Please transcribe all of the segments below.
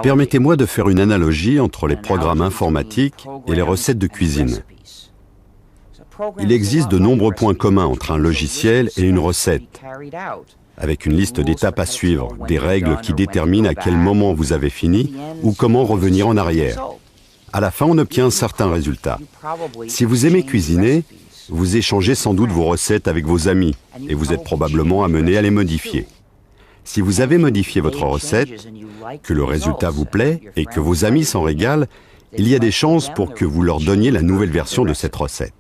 Permettez-moi de faire une analogie entre les programmes informatiques et les recettes de cuisine. Il existe de nombreux points communs entre un logiciel et une recette, avec une liste d'étapes à suivre, des règles qui déterminent à quel moment vous avez fini ou comment revenir en arrière. À la fin, on obtient un certain résultat. Si vous aimez cuisiner, vous échangez sans doute vos recettes avec vos amis et vous êtes probablement amené à les modifier. Si vous avez modifié votre recette, que le résultat vous plaît et que vos amis s'en régalent, il y a des chances pour que vous leur donniez la nouvelle version de cette recette.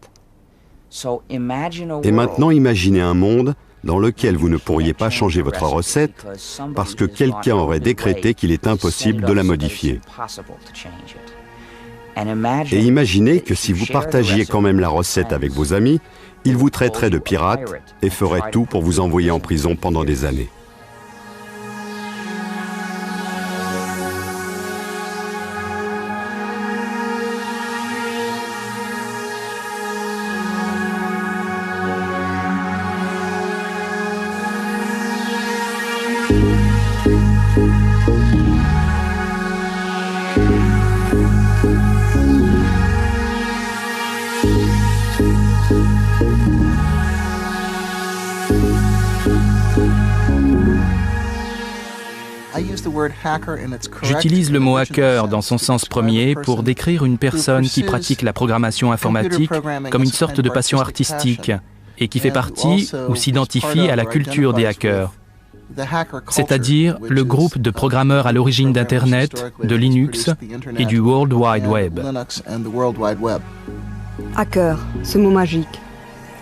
Et maintenant, imaginez un monde dans lequel vous ne pourriez pas changer votre recette parce que quelqu'un aurait décrété qu'il est impossible de la modifier. Et imaginez que si vous partagiez quand même la recette avec vos amis, ils vous traiteraient de pirate et feraient tout pour vous envoyer en prison pendant des années. J'utilise le mot hacker dans son sens premier pour décrire une personne qui pratique la programmation informatique comme une sorte de passion artistique et qui fait partie ou s'identifie à la culture des hackers, c'est-à-dire le groupe de programmeurs à l'origine d'Internet, de Linux et du World Wide Web. Hacker, ce mot magique,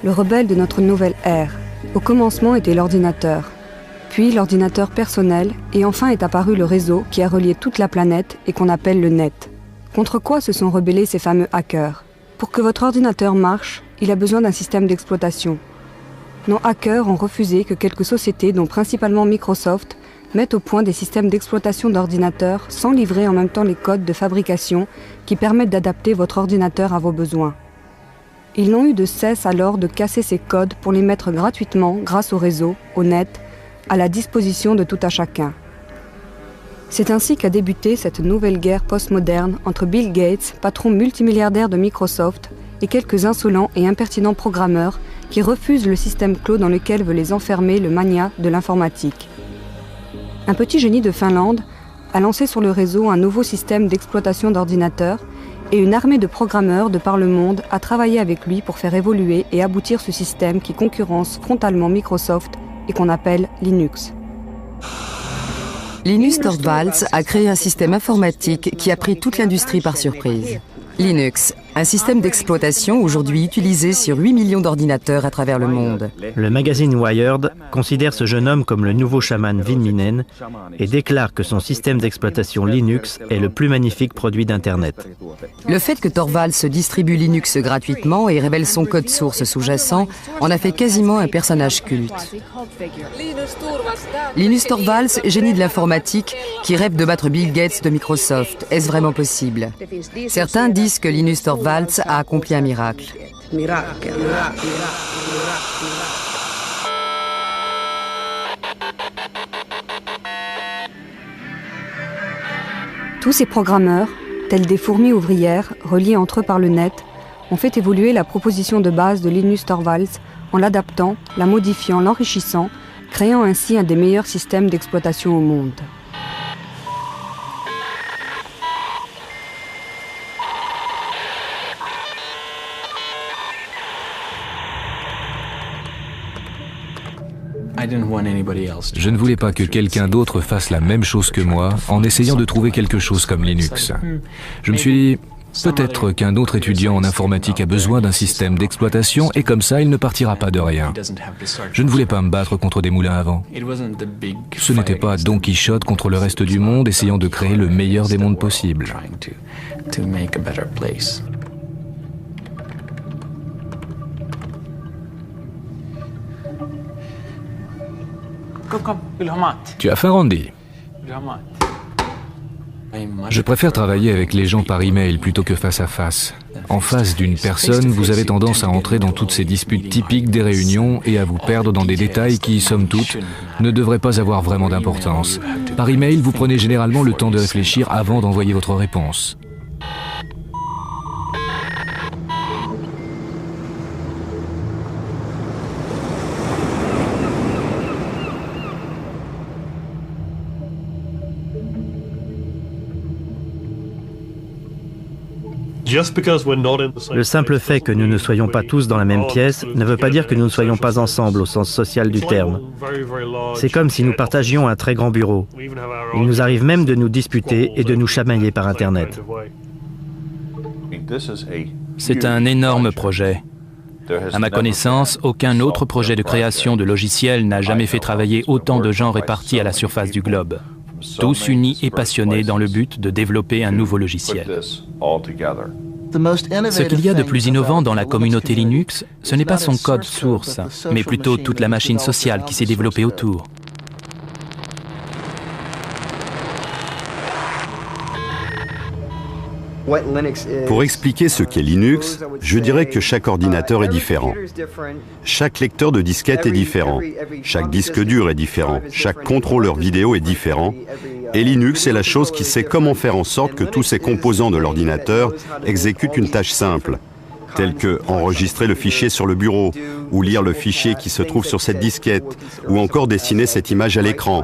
le rebelle de notre nouvelle ère. Au commencement était l'ordinateur, puis l'ordinateur personnel, et enfin est apparu le réseau qui a relié toute la planète et qu'on appelle le net. Contre quoi se sont rebellés ces fameux hackers? Pour que votre ordinateur marche, il a besoin d'un système d'exploitation. Nos hackers ont refusé que quelques sociétés, dont principalement Microsoft, mettent au point des systèmes d'exploitation d'ordinateurs sans livrer en même temps les codes de fabrication qui permettent d'adapter votre ordinateur à vos besoins. Ils n'ont eu de cesse alors de casser ces codes pour les mettre gratuitement, grâce au réseau, au net, à la disposition de tout à chacun. C'est ainsi qu'a débuté cette nouvelle guerre postmoderne entre Bill Gates, patron multimilliardaire de Microsoft, et quelques insolents et impertinents programmeurs qui refusent le système clos dans lequel veut les enfermer le mania de l'informatique. Un petit génie de Finlande a lancé sur le réseau un nouveau système d'exploitation d'ordinateurs et une armée de programmeurs de par le monde a travaillé avec lui pour faire évoluer et aboutir ce système qui concurrence frontalement Microsoft et qu'on appelle Linux. Linus Torvalds a créé un système informatique qui a pris toute l'industrie par surprise. Linux, un système d'exploitation aujourd'hui utilisé sur 8 millions d'ordinateurs à travers le monde. Le magazine Wired considère ce jeune homme comme le nouveau chaman Vin Minen et déclare que son système d'exploitation Linux est le plus magnifique produit d'Internet. Le fait que Torvalds distribue Linux gratuitement et révèle son code source sous-jacent en a fait quasiment un personnage culte. Linus Torvalds, génie de l'informatique, qui rêve de battre Bill Gates de Microsoft. Est-ce vraiment possible? Certains disent que Linus Torvalds a accompli un miracle. Tous ces programmeurs, tels des fourmis ouvrières, reliés entre eux par le net, ont fait évoluer la proposition de base de Linus Torvalds en l'adaptant, la modifiant, l'enrichissant, créant ainsi un des meilleurs systèmes d'exploitation au monde. Je ne voulais pas que quelqu'un d'autre fasse la même chose que moi en essayant de trouver quelque chose comme Linux. Je me suis dit, peut-être qu'un autre étudiant en informatique a besoin d'un système d'exploitation et comme ça, il ne partira pas de rien. Je ne voulais pas me battre contre des moulins à vent. Ce n'était pas Don Quichotte contre le reste du monde essayant de créer le meilleur des mondes possibles. Tu as faim, Randy? Je préfère travailler avec les gens par email plutôt que face à face. En face d'une personne, vous avez tendance à entrer dans toutes ces disputes typiques des réunions et à vous perdre dans des détails qui, somme toute, ne devraient pas avoir vraiment d'importance. Par email, vous prenez généralement le temps de réfléchir avant d'envoyer votre réponse. Le simple fait que nous ne soyons pas tous dans la même pièce ne veut pas dire que nous ne soyons pas ensemble au sens social du terme. C'est comme si nous partagions un très grand bureau. Il nous arrive même de nous disputer et de nous chamailler par Internet. C'est un énorme projet. À ma connaissance, aucun autre projet de création de logiciels n'a jamais fait travailler autant de gens répartis à la surface du globe, tous unis et passionnés dans le but de développer un nouveau logiciel. Ce qu'il y a de plus innovant dans la communauté Linux, ce n'est pas son code source, mais plutôt toute la machine sociale qui s'est développée autour. Pour expliquer ce qu'est Linux, je dirais que chaque ordinateur est différent. Chaque lecteur de disquette est différent. Chaque disque dur est différent. Chaque contrôleur vidéo est différent. Et Linux est la chose qui sait comment faire en sorte que tous ces composants de l'ordinateur exécutent une tâche simple, telle que enregistrer le fichier sur le bureau, ou lire le fichier qui se trouve sur cette disquette, ou encore dessiner cette image à l'écran.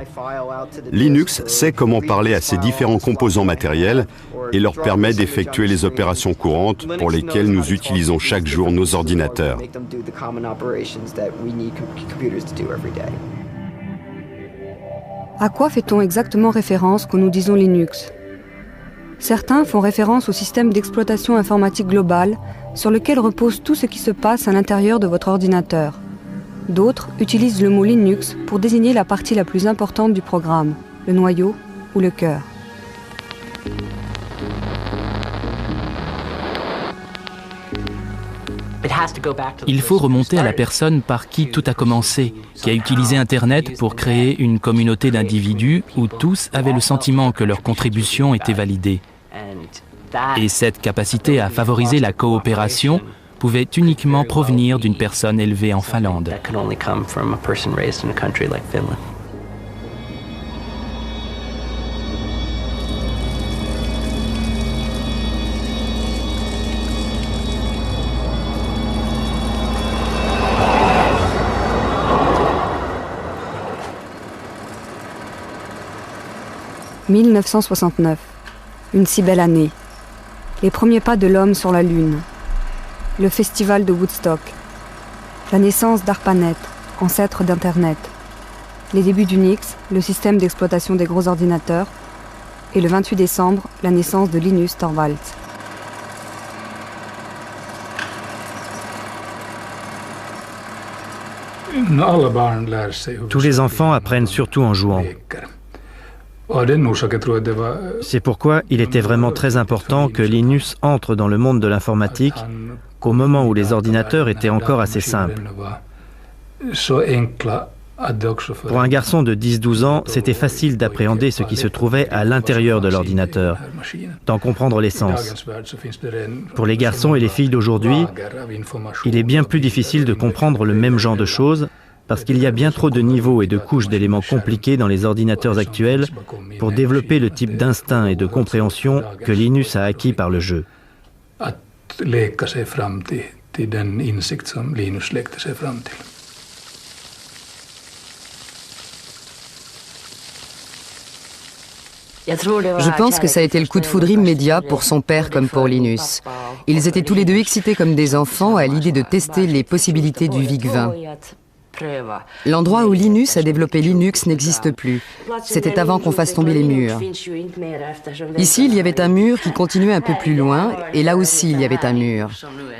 Linux sait comment parler à ces différents composants matériels et leur permet d'effectuer les opérations courantes pour lesquelles nous utilisons chaque jour nos ordinateurs. À quoi fait-on exactement référence quand nous disons Linux ? Certains font référence au système d'exploitation informatique global sur lequel repose tout ce qui se passe à l'intérieur de votre ordinateur. D'autres utilisent le mot Linux pour désigner la partie la plus importante du programme, le noyau ou le cœur. Il faut remonter à la personne par qui tout a commencé, qui a utilisé Internet pour créer une communauté d'individus où tous avaient le sentiment que leur contribution était validée. Et cette capacité à favoriser la coopération pouvait uniquement provenir d'une personne élevée en Finlande. « 1969. Une si belle année. Les premiers pas de l'homme sur la Lune. Le festival de Woodstock. La naissance d'ARPANET, ancêtre d'Internet. Les débuts d'Unix, le système d'exploitation des gros ordinateurs. Et le 28 décembre, la naissance de Linus Torvalds. Tous les enfants apprennent surtout en jouant. C'est pourquoi il était vraiment très important que Linus entre dans le monde de l'informatique qu'au moment où les ordinateurs étaient encore assez simples. Pour un garçon de 10-12 ans, c'était facile d'appréhender ce qui se trouvait à l'intérieur de l'ordinateur, d'en comprendre l'essence. Pour les garçons et les filles d'aujourd'hui, il est bien plus difficile de comprendre le même genre de choses, parce qu'il y a bien trop de niveaux et de couches d'éléments compliqués dans les ordinateurs actuels pour développer le type d'instinct et de compréhension que Linus a acquis par le jeu. Je pense que ça a été le coup de foudre immédiat pour son père comme pour Linus. Ils étaient tous les deux excités comme des enfants à l'idée de tester les possibilités du VIC-20. L'endroit où Linus a développé Linux n'existe plus. C'était avant qu'on fasse tomber les murs. Ici, il y avait un mur qui continuait un peu plus loin, et là aussi, il y avait un mur.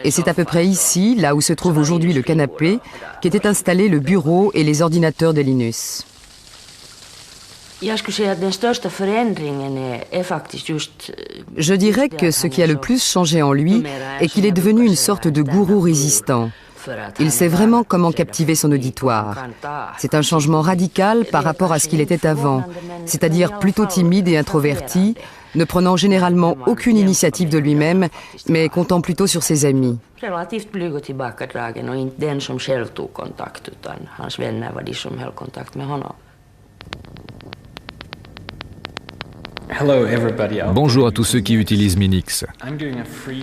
Et c'est à peu près ici, là où se trouve aujourd'hui le canapé, qu'étaient installés le bureau et les ordinateurs de Linus. Je dirais que ce qui a le plus changé en lui est qu'il est devenu une sorte de gourou résistant. Il sait vraiment comment captiver son auditoire. C'est un changement radical par rapport à ce qu'il était avant, c'est-à-dire plutôt timide et introverti, ne prenant généralement aucune initiative de lui-même, mais comptant plutôt sur ses amis. Relativt blyg och tillbakadragen och inte den som själv tog kontakt utan hans vänner var de som höll kontakt med honom. Bonjour à tous ceux qui utilisent Minix.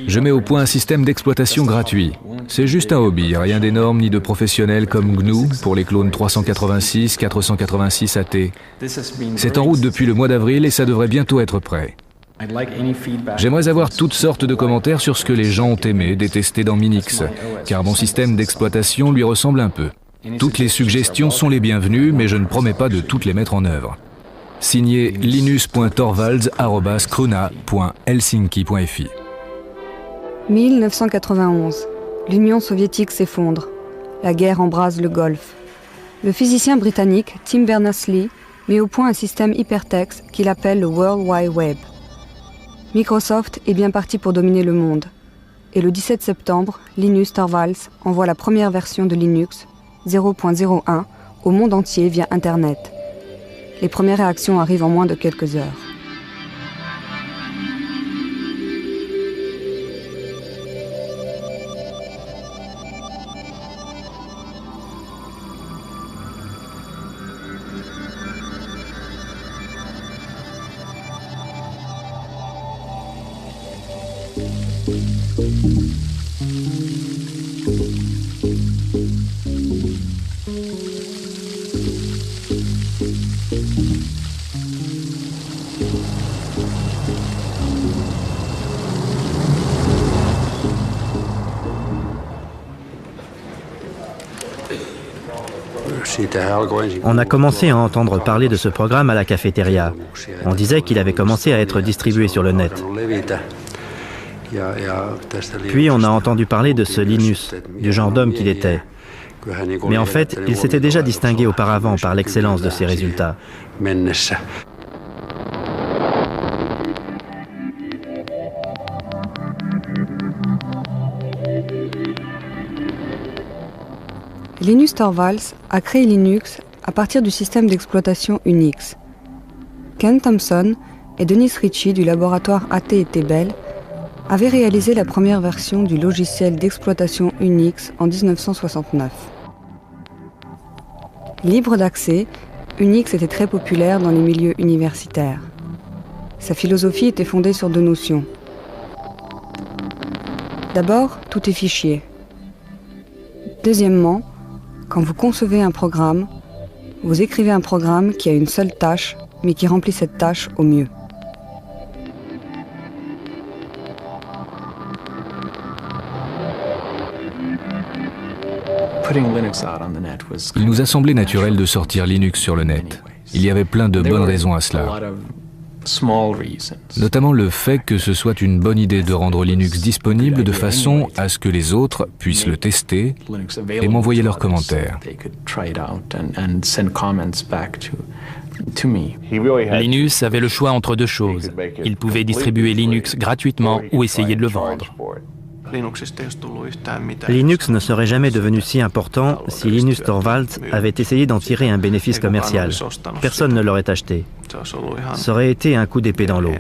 Je mets au point un système d'exploitation gratuit. C'est juste un hobby, rien d'énorme ni de professionnel comme GNU pour les clones 386, 486 AT. C'est en route depuis le mois d'avril et ça devrait bientôt être prêt. J'aimerais avoir toutes sortes de commentaires sur ce que les gens ont aimé, détesté dans Minix, car mon système d'exploitation lui ressemble un peu. Toutes les suggestions sont les bienvenues, mais je ne promets pas de toutes les mettre en œuvre. Signé linus.torvalds@kruna.helsinki.fi. 1991. L'Union soviétique s'effondre. La guerre embrase le Golfe. Le physicien britannique Tim Berners-Lee met au point un système hypertexte qu'il appelle le World Wide Web. Microsoft est bien parti pour dominer le monde. Et le 17 septembre, Linus Torvalds envoie la première version de Linux, 0.01, au monde entier via Internet. Les premières réactions arrivent en moins de quelques heures. On a commencé à entendre parler de ce programme à la cafétéria. On disait qu'il avait commencé à être distribué sur le net. Puis on a entendu parler de ce Linus, du genre d'homme qu'il était. Mais en fait, il s'était déjà distingué auparavant par l'excellence de ses résultats. Linus Torvalds a créé Linux à partir du système d'exploitation Unix. Ken Thompson et Dennis Ritchie du laboratoire AT&T Bell avaient réalisé la première version du logiciel d'exploitation Unix en 1969. Libre d'accès, Unix était très populaire dans les milieux universitaires. Sa philosophie était fondée sur deux notions. D'abord, tout est fichier. Deuxièmement, quand vous concevez un programme, vous écrivez un programme qui a une seule tâche, mais qui remplit cette tâche au mieux. Il nous a semblé naturel de sortir Linux sur le net. Il y avait plein de bonnes raisons à cela. Notamment le fait que ce soit une bonne idée de rendre Linux disponible de façon à ce que les autres puissent le tester et m'envoyer leurs commentaires. Linus avait le choix entre deux choses. Il pouvait distribuer Linux gratuitement ou essayer de le vendre. Linux ne serait jamais devenu si important si Linus Torvalds avait essayé d'en tirer un bénéfice commercial. Personne ne l'aurait acheté. Ça aurait été un coup d'épée dans l'eau.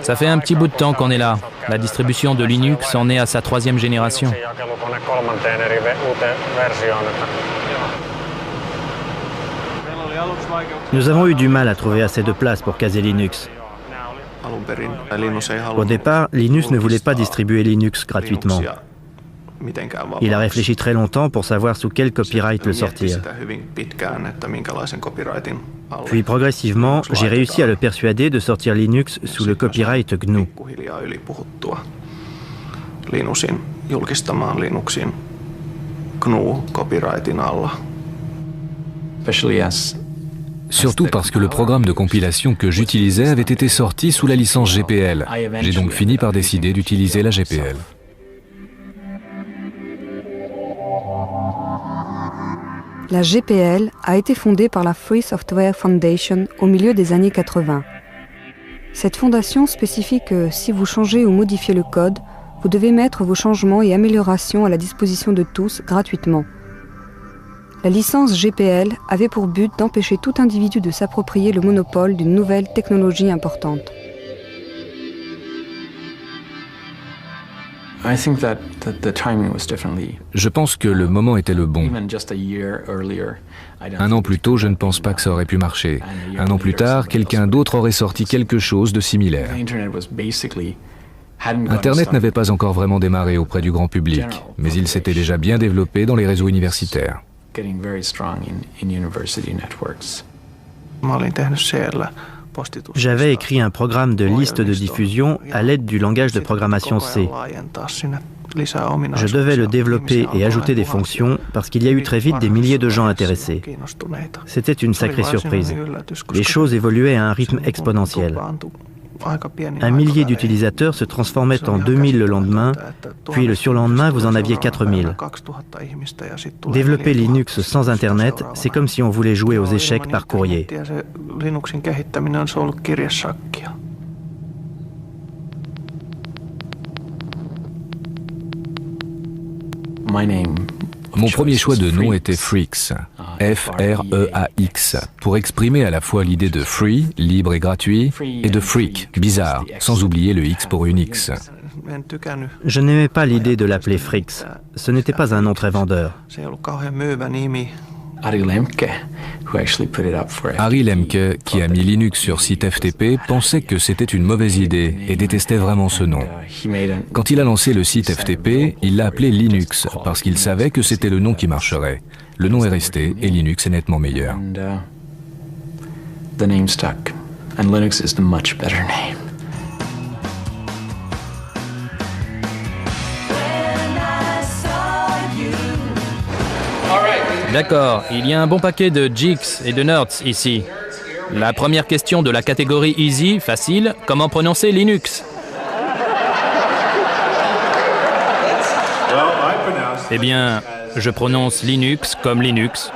Ça fait un petit bout de temps qu'on est là. La distribution de Linux en est à sa 3e génération. Nous avons eu du mal à trouver assez de place pour caser Linux. Au départ, Linus ne voulait pas distribuer Linux gratuitement. Il a réfléchi très longtemps pour savoir sous quel copyright le sortir. Puis progressivement, j'ai réussi à le persuader de sortir Linux sous le copyright GNU. Surtout parce que le programme de compilation que j'utilisais avait été sorti sous la licence GPL. J'ai donc fini par décider d'utiliser la GPL. La GPL a été fondée par la Free Software Foundation au milieu des années 80. Cette fondation spécifie que si vous changez ou modifiez le code, vous devez mettre vos changements et améliorations à la disposition de tous gratuitement. La licence GPL avait pour but d'empêcher tout individu de s'approprier le monopole d'une nouvelle technologie importante. Je pense que le moment était le bon. Un an plus tôt, je ne pense pas que ça aurait pu marcher. Un an plus tard, quelqu'un d'autre aurait sorti quelque chose de similaire. Internet n'avait pas encore vraiment démarré auprès du grand public, mais il s'était déjà bien développé dans les réseaux universitaires. J'avais écrit un programme de liste de diffusion à l'aide du langage de programmation C. Je devais le développer et ajouter des fonctions parce qu'il y a eu très vite des milliers de gens intéressés. C'était une sacrée surprise. Les choses évoluaient à un rythme exponentiel. 1 millier d'utilisateurs se transformaient en 2000 le lendemain, puis le surlendemain, vous en aviez 4000. Développer Linux sans Internet, c'est comme si on voulait jouer aux échecs par courrier. Mon premier choix de nom était Freaks, F-R-E-A-X, pour exprimer à la fois l'idée de free, libre et gratuit, et de freak, bizarre, sans oublier le X pour Unix. Je n'aimais pas l'idée de l'appeler Freaks. Ce n'était pas un nom très vendeur. Ari Lemke, qui a mis Linux sur site FTP, pensait que c'était une mauvaise idée et détestait vraiment ce nom. Quand il a lancé le site FTP, il l'a appelé Linux parce qu'il savait que c'était le nom qui marcherait. Le nom est resté et Linux est nettement meilleur. The name stuck, and Linux is the much better name. D'accord, il y a un bon paquet de geeks et de nerds ici. La première question de la catégorie Easy, facile, comment prononcer Linux? Eh bien, je prononce Linux comme Linux.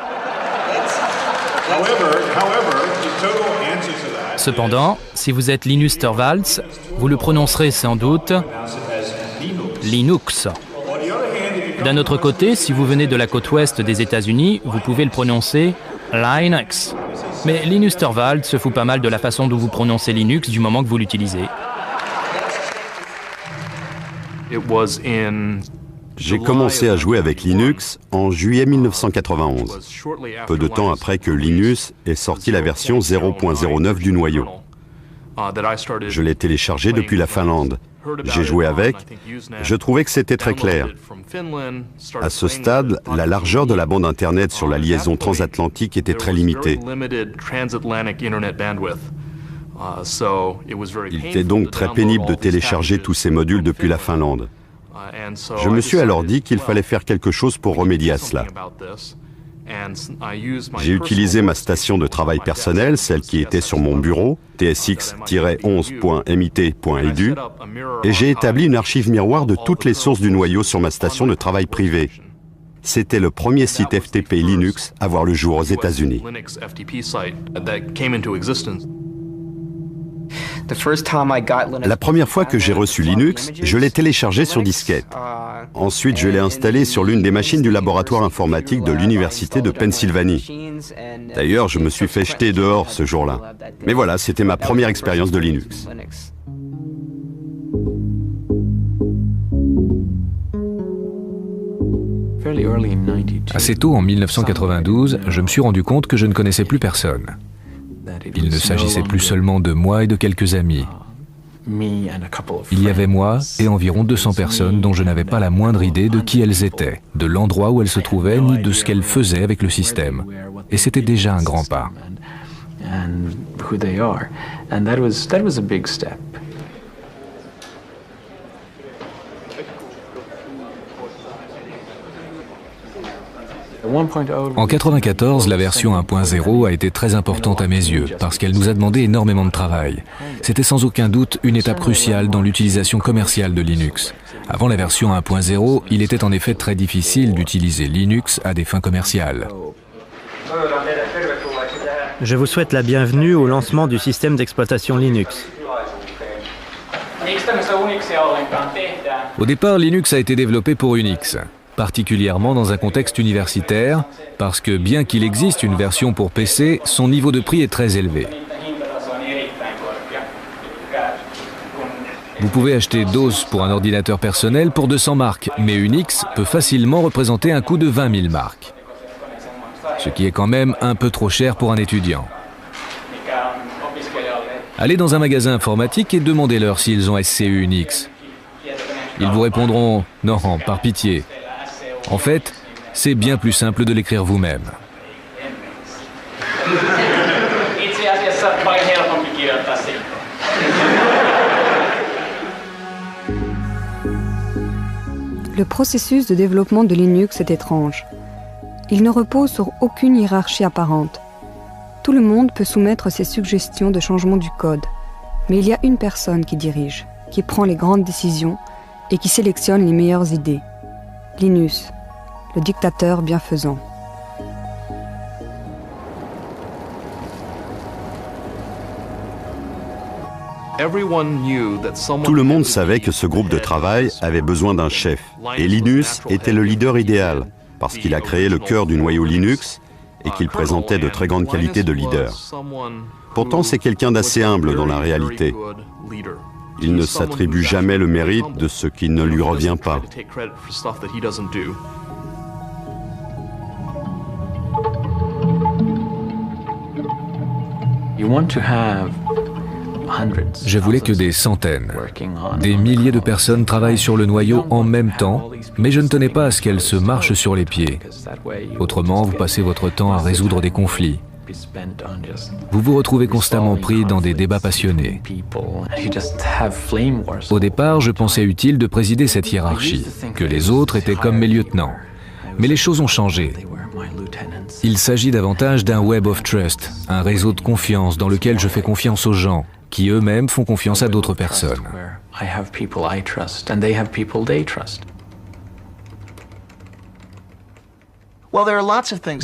Cependant, si vous êtes Linus Torvalds, vous le prononcerez sans doute Linux. D'un autre côté, si vous venez de la côte ouest des États-Unis, vous pouvez le prononcer Linux. Mais Linus Torvalds se fout pas mal de la façon dont vous prononcez Linux du moment que vous l'utilisez. J'ai commencé à jouer avec Linux en juillet 1991, peu de temps après que Linus ait sorti la version 0.09 du noyau. Je l'ai téléchargé depuis la Finlande. J'ai joué avec, je trouvais que c'était très clair. À ce stade, la largeur de la bande Internet sur la liaison transatlantique était très limitée. Il était donc très pénible de télécharger tous ces modules depuis la Finlande. Je me suis alors dit qu'il fallait faire quelque chose pour remédier à cela. J'ai utilisé ma station de travail personnelle, celle qui était sur mon bureau, tsx-11.mit.edu, et j'ai établi une archive miroir de toutes les sources du noyau sur ma station de travail privée. C'était le premier site FTP Linux à voir le jour aux États-Unis. La première fois que j'ai reçu Linux, je l'ai téléchargé sur disquette. Ensuite, je l'ai installé sur l'une des machines du laboratoire informatique de l'Université de Pennsylvanie. D'ailleurs, je me suis fait jeter dehors ce jour-là. Mais voilà, c'était ma première expérience de Linux. Assez tôt, en 1992, je me suis rendu compte que je ne connaissais plus personne. Il ne s'agissait plus seulement de moi et de quelques amis. Il y avait moi et environ 200 personnes dont je n'avais pas la moindre idée de qui elles étaient, de l'endroit où elles se trouvaient, ni de ce qu'elles faisaient avec le système. Et c'était déjà un grand pas. En 1994, la version 1.0 a été très importante à mes yeux parce qu'elle nous a demandé énormément de travail. C'était sans aucun doute une étape cruciale dans l'utilisation commerciale de Linux. Avant la version 1.0, il était en effet très difficile d'utiliser Linux à des fins commerciales. Je vous souhaite la bienvenue au lancement du système d'exploitation Linux. Au départ, Linux a été développé pour Unix, particulièrement dans un contexte universitaire, parce que bien qu'il existe une version pour PC, son niveau de prix est très élevé. Vous pouvez acheter DOS pour un ordinateur personnel pour 200 marks, mais Unix peut facilement représenter un coût de 20 000 marks. Ce qui est quand même un peu trop cher pour un étudiant. Allez dans un magasin informatique et demandez-leur s'ils ont SCU Unix. Ils vous répondront « Non, par pitié ». En fait, c'est bien plus simple de l'écrire vous-même. Le processus de développement de Linux est étrange. Il ne repose sur aucune hiérarchie apparente. Tout le monde peut soumettre ses suggestions de changement du code, mais il y a une personne qui dirige, qui prend les grandes décisions et qui sélectionne les meilleures idées. Linus, le dictateur bienfaisant. Tout le monde savait que ce groupe de travail avait besoin d'un chef, et Linus était le leader idéal, parce qu'il a créé le cœur du noyau Linux et qu'il présentait de très grandes qualités de leader. Pourtant, c'est quelqu'un d'assez humble dans la réalité. Il ne s'attribue jamais le mérite de ce qui ne lui revient pas. Je voulais que des centaines, des milliers de personnes travaillent sur le noyau en même temps, mais je ne tenais pas à ce qu'elles se marchent sur les pieds. Autrement, vous passez votre temps à résoudre des conflits. Vous vous retrouvez constamment pris dans des débats passionnés. Au départ, je pensais utile de présider cette hiérarchie, que les autres étaient comme mes lieutenants. Mais les choses ont changé. Il s'agit davantage d'un web of trust, un réseau de confiance dans lequel je fais confiance aux gens, qui eux-mêmes font confiance à d'autres personnes.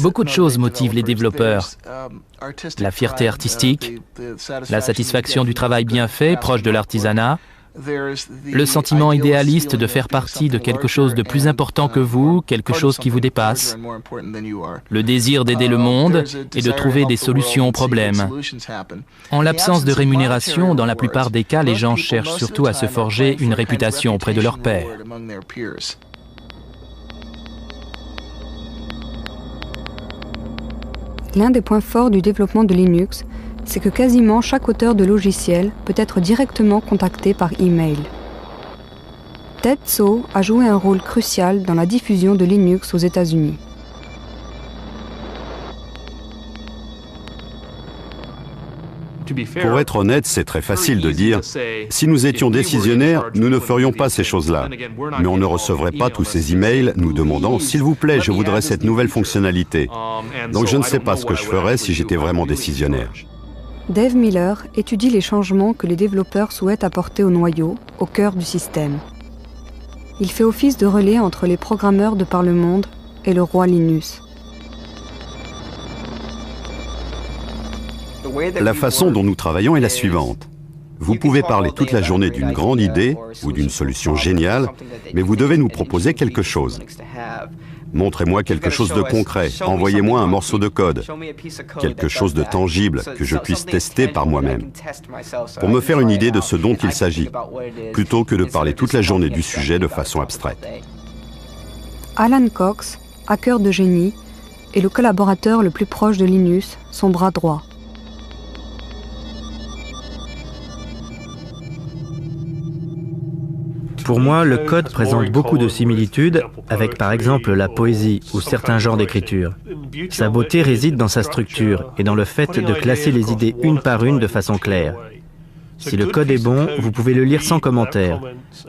Beaucoup de choses motivent les développeurs. La fierté artistique, la satisfaction du travail bien fait, proche de l'artisanat, le sentiment idéaliste de faire partie de quelque chose de plus important que vous, quelque chose qui vous dépasse, le désir d'aider le monde et de trouver des solutions aux problèmes. En l'absence de rémunération, dans la plupart des cas, les gens cherchent surtout à se forger une réputation auprès de leurs pairs. L'un des points forts du développement de Linux, c'est que quasiment chaque auteur de logiciel peut être directement contacté par email. Ted Tso a joué un rôle crucial dans la diffusion de Linux aux États-Unis. Pour être honnête, c'est très facile de dire « Si nous étions décisionnaires, nous ne ferions pas ces choses-là. » Mais on ne recevrait pas tous ces emails nous demandant « S'il vous plaît, je voudrais cette nouvelle fonctionnalité. » Donc je ne sais pas ce que je ferais si j'étais vraiment décisionnaire. Dave Miller étudie les changements que les développeurs souhaitent apporter au noyau, au cœur du système. Il fait office de relais entre les programmeurs de par le monde et le roi Linus. La façon dont nous travaillons est la suivante. Vous pouvez parler toute la journée d'une grande idée ou d'une solution géniale, mais vous devez nous proposer quelque chose. Montrez-moi quelque chose de concret, envoyez-moi un morceau de code, quelque chose de tangible que je puisse tester par moi-même, pour me faire une idée de ce dont il s'agit, plutôt que de parler toute la journée du sujet de façon abstraite. Alan Cox, hacker de génie, est le collaborateur le plus proche de Linus, son bras droit. Pour moi, le code présente beaucoup de similitudes avec par exemple la poésie ou certains genres d'écriture. Sa beauté réside dans sa structure et dans le fait de classer les idées une par une de façon claire. Si le code est bon, vous pouvez le lire sans commentaire.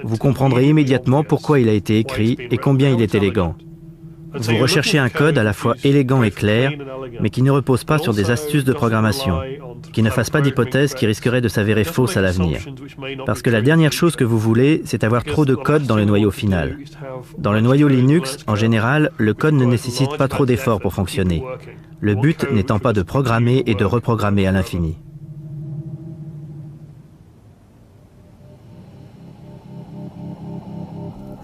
Vous comprendrez immédiatement pourquoi il a été écrit et combien il est élégant. Vous recherchez un code à la fois élégant et clair, mais qui ne repose pas sur des astuces de programmation, qui ne fasse pas d'hypothèses qui risqueraient de s'avérer fausses à l'avenir. Parce que la dernière chose que vous voulez, c'est avoir trop de code dans le noyau final. Dans le noyau Linux, en général, le code ne nécessite pas trop d'efforts pour fonctionner. Le but n'étant pas de programmer et de reprogrammer à l'infini.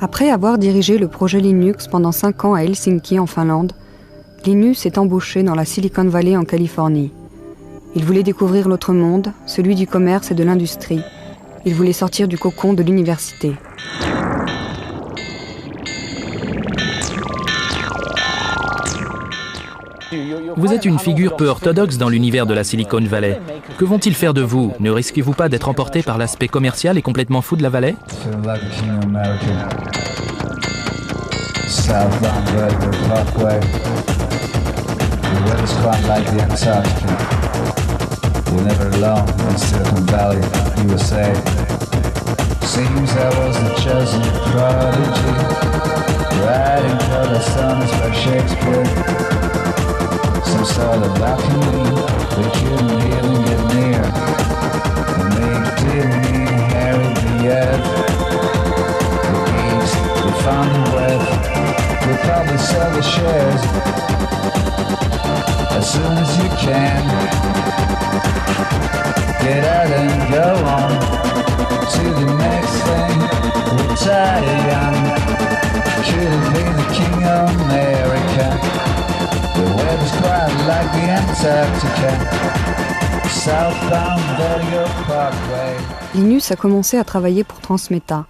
Après avoir dirigé le projet Linux pendant 5 ans à Helsinki en Finlande, Linus est embauché dans la Silicon Valley en Californie. Il voulait découvrir l'autre monde, celui du commerce et de l'industrie. Il voulait sortir du cocon de l'université. Vous êtes une figure peu orthodoxe dans l'univers de la Silicon Valley. Que vont-ils faire de vous? Ne risquez-vous pas d'être emporté par l'aspect commercial et complètement fou de la vallée? Some sort of balcony, we couldn't even get near. And they didn't inherit the earth. The peace, we found the breath. We'll probably sell the shares as soon as you can. Get out and go on to the next thing. Retire young. Couldn't be the king of America. The weather's quite like the Antarctica. Southbound Vertigo Parkway. Linus a commencé à travailler pour Transmeta.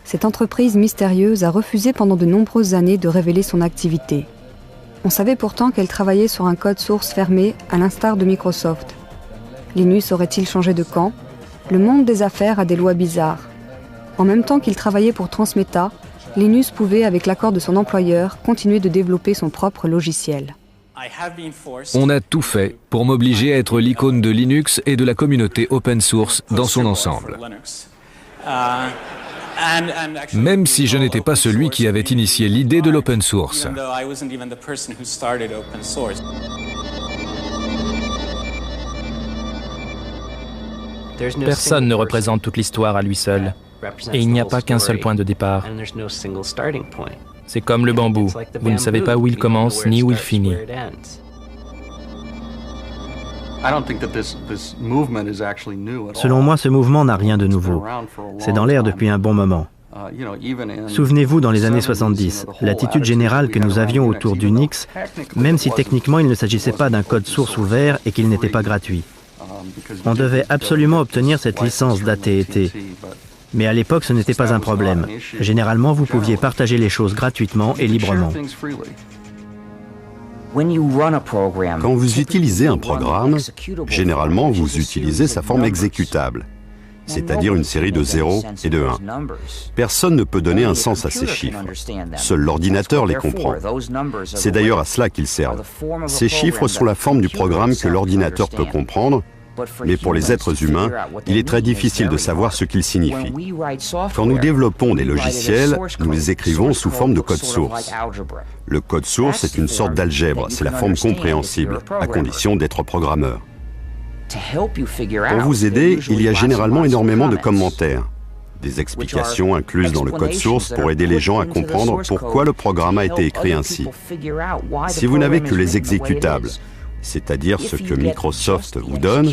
Cette entreprise mystérieuse a refusé pendant de nombreuses années de révéler son activité. On savait pourtant qu'elle travaillait sur un code source fermé, à l'instar de Microsoft. Linus aurait-il changé de camp? Le monde des affaires a des lois bizarres. En même temps qu'il travaillait pour Transmeta, Linus pouvait, avec l'accord de son employeur, continuer de développer son propre logiciel. On a tout fait pour m'obliger à être l'icône de Linux et de la communauté open source dans son ensemble. Même si je n'étais pas celui qui avait initié l'idée de l'open source. Personne ne représente toute l'histoire à lui seul. Et il n'y a pas qu'un seul point de départ. C'est comme le bambou. Vous ne savez pas où il commence ni où il finit. Selon moi, ce mouvement n'a rien de nouveau. C'est dans l'air depuis un bon moment. Souvenez-vous, dans les années 70, l'attitude générale que nous avions autour d'Unix, même si techniquement il ne s'agissait pas d'un code source ouvert et qu'il n'était pas gratuit. On devait absolument obtenir cette licence d'AT&T. Mais à l'époque, ce n'était pas un problème. Généralement, vous pouviez partager les choses gratuitement et librement. Quand vous utilisez un programme, généralement, vous utilisez sa forme exécutable, c'est-à-dire une série de 0 et de 1. Personne ne peut donner un sens à ces chiffres. Seul l'ordinateur les comprend. C'est d'ailleurs à cela qu'ils servent. Ces chiffres sont la forme du programme que l'ordinateur peut comprendre, mais pour les êtres humains, il est très difficile de savoir ce qu'ils signifient. Quand nous développons des logiciels, nous les écrivons sous forme de code source. Le code source est une sorte d'algèbre, c'est la forme compréhensible, à condition d'être programmeur. Pour vous aider, il y a généralement énormément de commentaires, des explications incluses dans le code source pour aider les gens à comprendre pourquoi le programme a été écrit ainsi. Si vous n'avez que les exécutables, c'est-à-dire ce que Microsoft vous donne,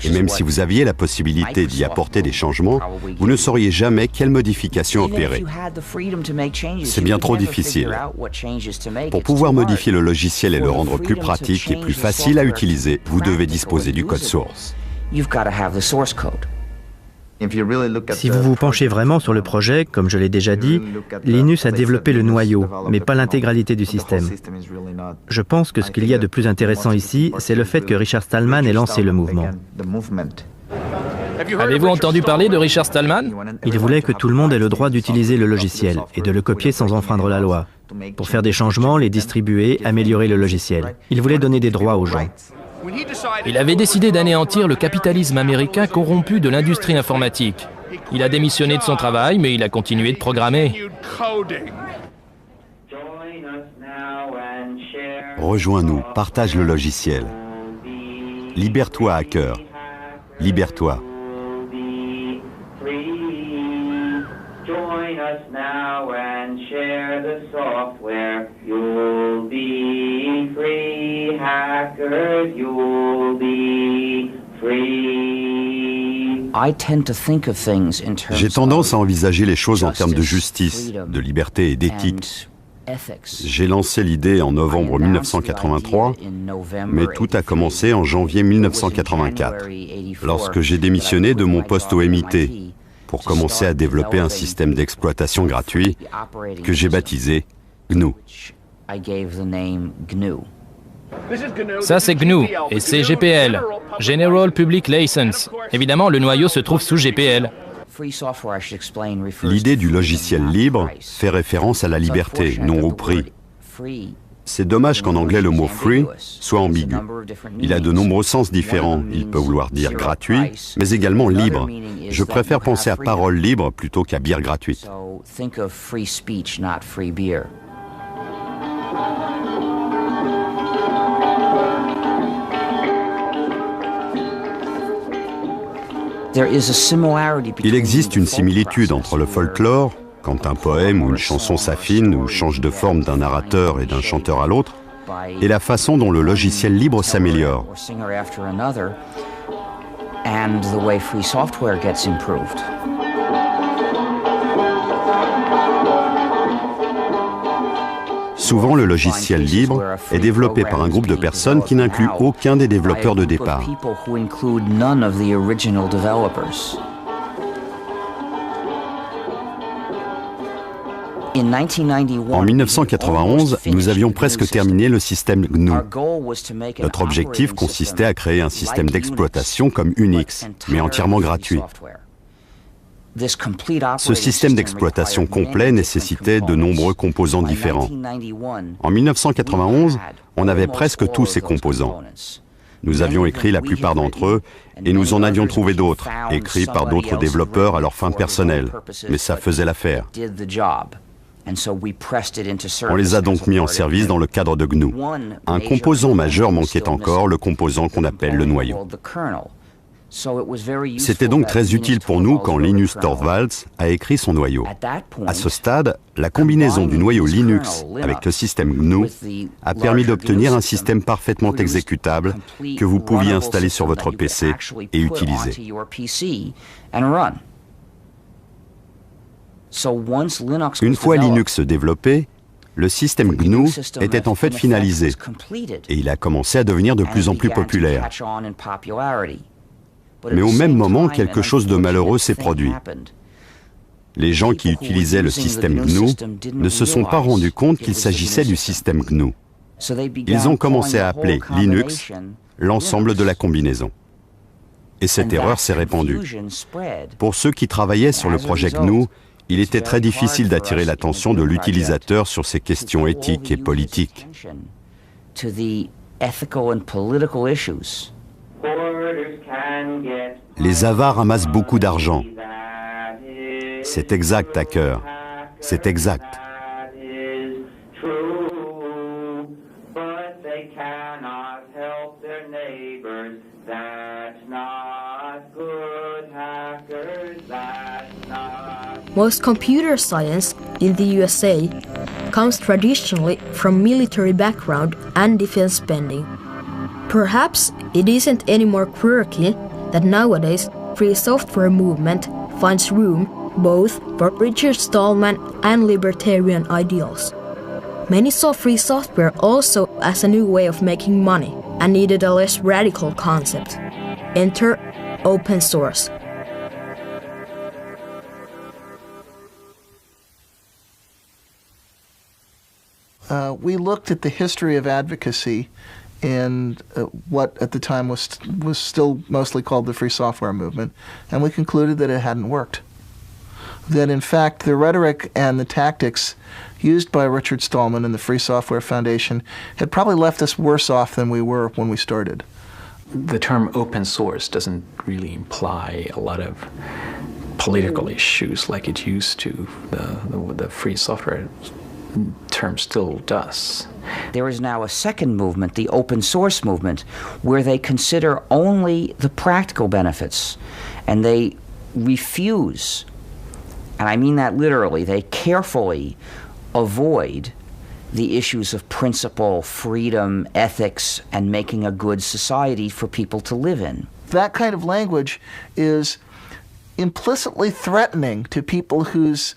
et même si vous aviez la possibilité d'y apporter des changements, vous ne sauriez jamais quelles modifications opérer. C'est bien trop difficile. Pour pouvoir modifier le logiciel et le rendre plus pratique et plus facile à utiliser, vous devez disposer du code source. Si vous vous penchez vraiment sur le projet, comme je l'ai déjà dit, Linus a développé le noyau, mais pas l'intégralité du système. Je pense que ce qu'il y a de plus intéressant ici, c'est le fait que Richard Stallman ait lancé le mouvement. Avez-vous entendu parler de Richard Stallman? Il voulait que tout le monde ait le droit d'utiliser le logiciel et de le copier sans enfreindre la loi, pour faire des changements, les distribuer, améliorer le logiciel. Il voulait donner des droits aux gens. Il avait décidé d'anéantir le capitalisme américain corrompu de l'industrie informatique. Il a démissionné de son travail, mais il a continué de programmer. Rejoins-nous, partage le logiciel. Libère-toi, hacker. Libère-toi. Join us now and share the software. You'll be free, hackers, you'll be free. J'ai tendance à envisager les choses en termes de justice, de liberté et d'éthique. J'ai lancé l'idée en novembre 1983, mais tout a commencé en janvier 1984, lorsque j'ai démissionné de mon poste au MIT pour commencer à développer un système d'exploitation gratuit que j'ai baptisé GNU. Ça c'est GNU et c'est GPL, General Public License. Évidemment, le noyau se trouve sous GPL. L'idée du logiciel libre fait référence à la liberté, non au prix. C'est dommage qu'en anglais le mot « free » soit ambigu. Il a de nombreux sens différents. Il peut vouloir dire gratuit, mais également libre. Je préfère penser à parole libre plutôt qu'à bière gratuite. Il existe une similitude entre le folklore, quand un poème ou une chanson s'affine ou change de forme d'un narrateur et d'un chanteur à l'autre, et la façon dont le logiciel libre s'améliore. Souvent, le logiciel libre est développé par un groupe de personnes qui n'inclut aucun des développeurs de départ. En 1991, nous avions presque terminé le système GNU. Notre objectif consistait à créer un système d'exploitation comme Unix, mais entièrement gratuit. Ce système d'exploitation complet nécessitait de nombreux composants différents. En 1991, on avait presque tous ces composants. Nous avions écrit la plupart d'entre eux et nous en avions trouvé d'autres, écrits par d'autres développeurs à leur fin personnelle. Mais ça faisait l'affaire. On les a donc mis en service dans le cadre de GNU. Un composant majeur manquait encore, le composant qu'on appelle le noyau. C'était donc très utile pour nous quand Linus Torvalds a écrit son noyau. À ce stade, la combinaison du noyau Linux avec le système GNU a permis d'obtenir un système parfaitement exécutable que vous pouviez installer sur votre PC et utiliser. Une fois Linux développé, le système GNU était en fait finalisé et il a commencé à devenir de plus en plus populaire. Mais au même moment, quelque chose de malheureux s'est produit. Les gens qui utilisaient le système GNU ne se sont pas rendus compte qu'il s'agissait du système GNU. Ils ont commencé à appeler Linux l'ensemble de la combinaison. Et cette erreur s'est répandue. Pour ceux qui travaillaient sur le projet GNU, il était très difficile d'attirer l'attention de l'utilisateur sur ces questions éthiques et politiques. Les avares amassent beaucoup d'argent. C'est exact, hacker. C'est exact. Most computer science in the USA comes traditionally from military background and defense spending. Perhaps it isn't any more quirky that nowadays free software movement finds room both for Richard Stallman and libertarian ideals. Many saw free software also as a new way of making money and needed a less radical concept. Enter open source. We looked at the history of advocacy in what at the time was still mostly called the free software movement, and we concluded that it hadn't worked. That in fact the rhetoric and the tactics used by Richard Stallman and the Free Software Foundation had probably left us worse off than we were when we started. The term open source doesn't really imply a lot of political issues like it used to. The free software term still does. There is now a second movement, the open source movement, where they consider only the practical benefits and they refuse, and I mean that literally, they carefully avoid the issues of principle, freedom, ethics, and making a good society for people to live in. That kind of language is implicitly threatening to people whose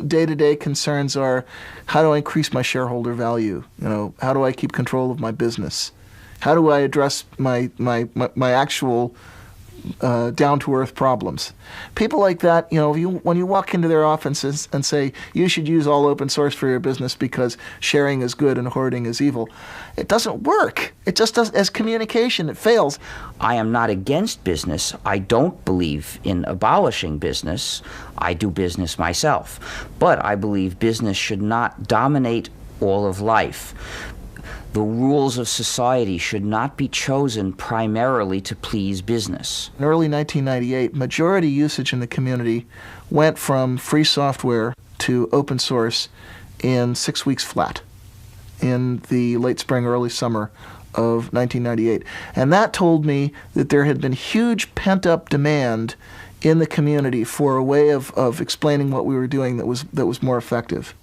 day-to-day concerns are, how do I increase my shareholder value? How do I keep control of my business? How do I address my actual down-to-earth problems? People like that, when you walk into their offices and say, you should use all open source for your business because sharing is good and hoarding is evil, it doesn't work. It just does, as communication, it fails. I am not against business. I don't believe in abolishing business. I do business myself. But I believe business should not dominate all of life. The rules of society should not be chosen primarily to please business. In early 1998, majority usage in the community went from free software to open source in 6 weeks flat in the late spring, early summer of 1998. And that told me that there had been huge pent-up demand in the community for a way of explaining what we were doing that was more effective.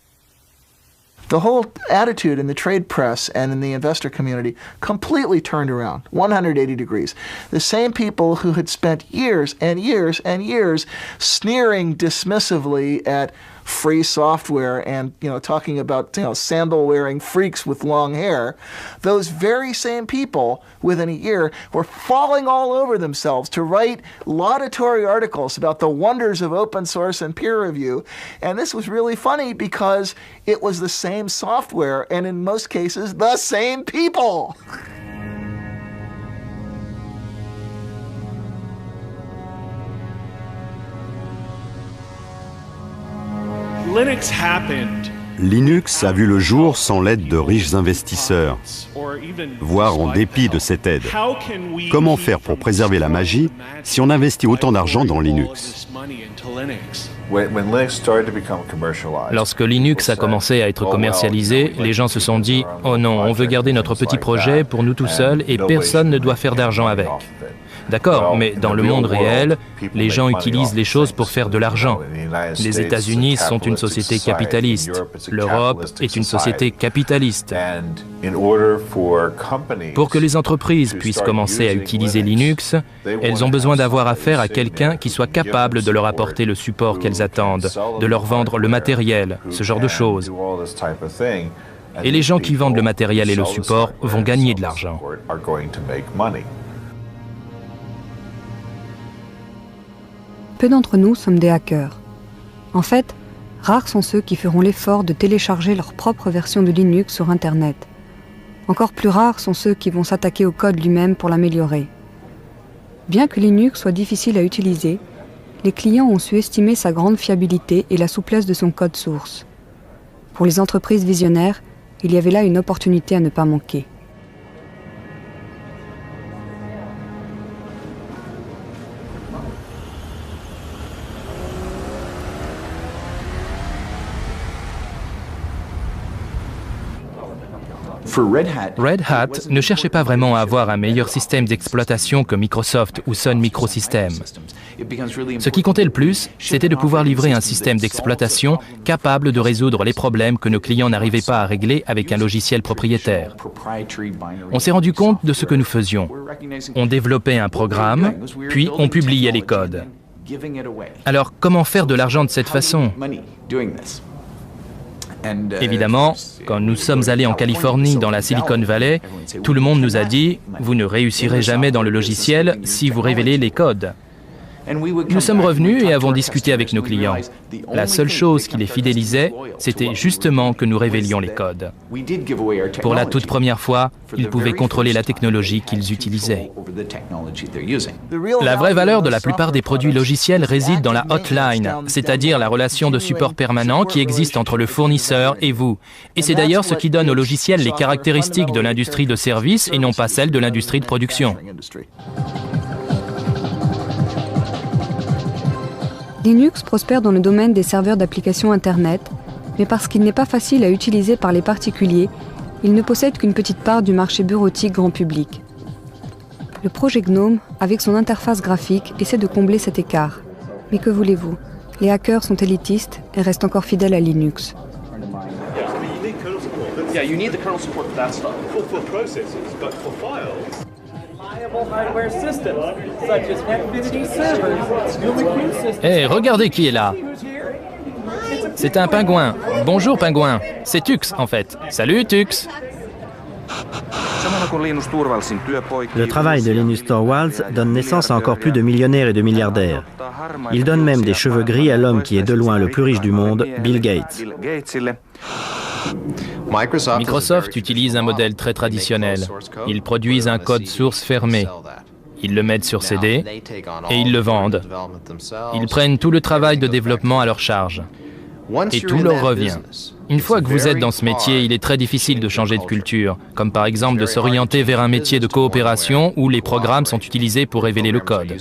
The whole attitude in the trade press and in the investor community completely turned around, 180 degrees. The same people who had spent years and years and years sneering dismissively at free software and talking about sandal-wearing freaks with long hair, those very same people within a year were falling all over themselves to write laudatory articles about the wonders of open source and peer review. And this was really funny because it was the same software and in most cases the same people. Linux a vu le jour sans l'aide de riches investisseurs, voire en dépit de cette aide. Comment faire pour préserver la magie si on investit autant d'argent dans Linux? Lorsque Linux a commencé à être commercialisé, les gens se sont dit « Oh non, on veut garder notre petit projet pour nous tout seuls et personne ne doit faire d'argent avec ». D'accord, mais dans le monde réel, les gens utilisent les choses pour faire de l'argent. Les États-Unis sont une société capitaliste. L'Europe est une société capitaliste. Pour que les entreprises puissent commencer à utiliser Linux, elles ont besoin d'avoir affaire à quelqu'un qui soit capable de leur apporter le support qu'elles attendent, de leur vendre le matériel, ce genre de choses. Et les gens qui vendent le matériel et le support vont gagner de l'argent. Peu d'entre nous sommes des hackers. En fait, rares sont ceux qui feront l'effort de télécharger leur propre version de Linux sur Internet. Encore plus rares sont ceux qui vont s'attaquer au code lui-même pour l'améliorer. Bien que Linux soit difficile à utiliser, les clients ont su estimer sa grande fiabilité et la souplesse de son code source. Pour les entreprises visionnaires, il y avait là une opportunité à ne pas manquer. Red Hat ne cherchait pas vraiment à avoir un meilleur système d'exploitation que Microsoft ou Sun Microsystems. Ce qui comptait le plus, c'était de pouvoir livrer un système d'exploitation capable de résoudre les problèmes que nos clients n'arrivaient pas à régler avec un logiciel propriétaire. On s'est rendu compte de ce que nous faisions. On développait un programme, puis on publiait les codes. Alors, comment faire de l'argent de cette façon ? Évidemment, quand nous sommes allés en Californie, dans la Silicon Valley, tout le monde nous a dit « Vous ne réussirez jamais dans le logiciel si vous révélez les codes ». Nous sommes revenus et avons discuté avec nos clients. La seule chose qui les fidélisait, c'était justement que nous révélions les codes. Pour la toute première fois, ils pouvaient contrôler la technologie qu'ils utilisaient. La vraie valeur de la plupart des produits logiciels réside dans la hotline, c'est-à-dire la relation de support permanent qui existe entre le fournisseur et vous. Et c'est d'ailleurs ce qui donne aux logiciels les caractéristiques de l'industrie de service et non pas celles de l'industrie de production. Linux prospère dans le domaine des serveurs d'applications Internet, mais parce qu'il n'est pas facile à utiliser par les particuliers, il ne possède qu'une petite part du marché bureautique grand public. Le projet GNOME, avec son interface graphique, essaie de combler cet écart. Mais que voulez-vous ? Les hackers sont élitistes et restent encore fidèles à Linux. Hé, regardez qui est là. C'est un pingouin. Bonjour pingouin. C'est Tux en fait. Salut Tux. Le travail de Linus Torvalds donne naissance à encore plus de millionnaires et de milliardaires. Il donne même des cheveux gris à l'homme qui est de loin le plus riche du monde, Bill Gates. Microsoft utilise un modèle très traditionnel. Ils produisent un code source fermé. Ils le mettent sur CD et ils le vendent. Ils prennent tout le travail de développement à leur charge. Et tout leur revient. Une fois que vous êtes dans ce métier, il est très difficile de changer de culture, comme par exemple de s'orienter vers un métier de coopération où les programmes sont utilisés pour révéler le code.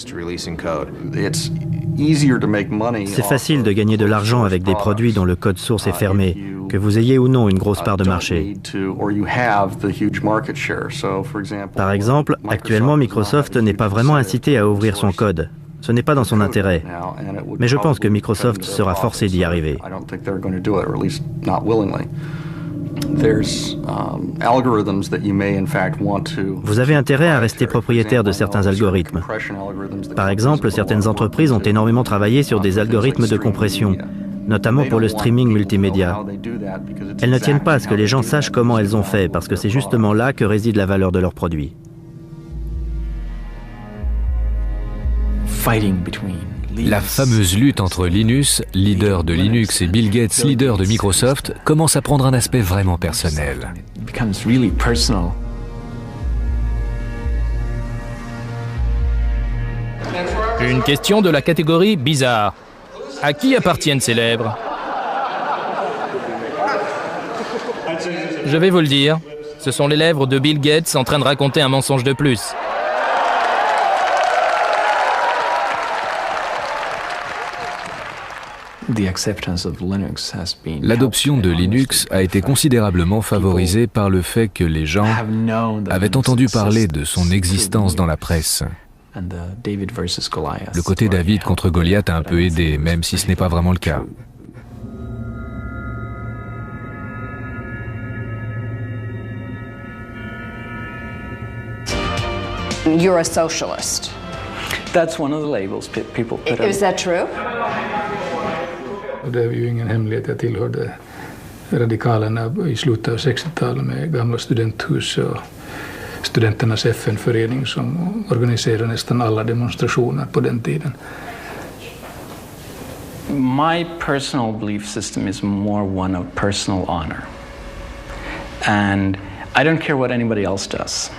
C'est facile de gagner de l'argent avec des produits dont le code source est fermé, que vous ayez ou non une grosse part de marché. Par exemple, actuellement, Microsoft n'est pas vraiment incité à ouvrir son code. Ce n'est pas dans son intérêt. Mais je pense que Microsoft sera forcé d'y arriver. Vous avez intérêt à rester propriétaire de certains algorithmes. Par exemple, certaines entreprises ont énormément travaillé sur des algorithmes de compression, notamment pour le streaming multimédia. Elles ne tiennent pas à ce que les gens sachent comment elles ont fait, parce que c'est justement là que réside la valeur de leurs produits. La fameuse lutte entre Linus, leader de Linux, et Bill Gates, leader de Microsoft, commence à prendre un aspect vraiment personnel. Une question de la catégorie bizarre. À qui appartiennent ces lèvres? Je vais vous le dire, ce sont les lèvres de Bill Gates en train de raconter un mensonge de plus. L'adoption de Linux a été considérablement favorisée par le fait que les gens avaient entendu parler de son existence dans la presse. Le côté David contre Goliath a un peu aidé, même si ce n'est pas vraiment le cas. You're a socialist. That's one of the labels people put on. Is that true? Det är ju ingen hemlighet, jag tillhörde radikalerna i slutet av 60-talet med gamla studenthus och studenternas FN-förening som organiserade nästan alla demonstrationer på den tiden. My personal belief system is more one of personal honor. And I don't care what anybody else does.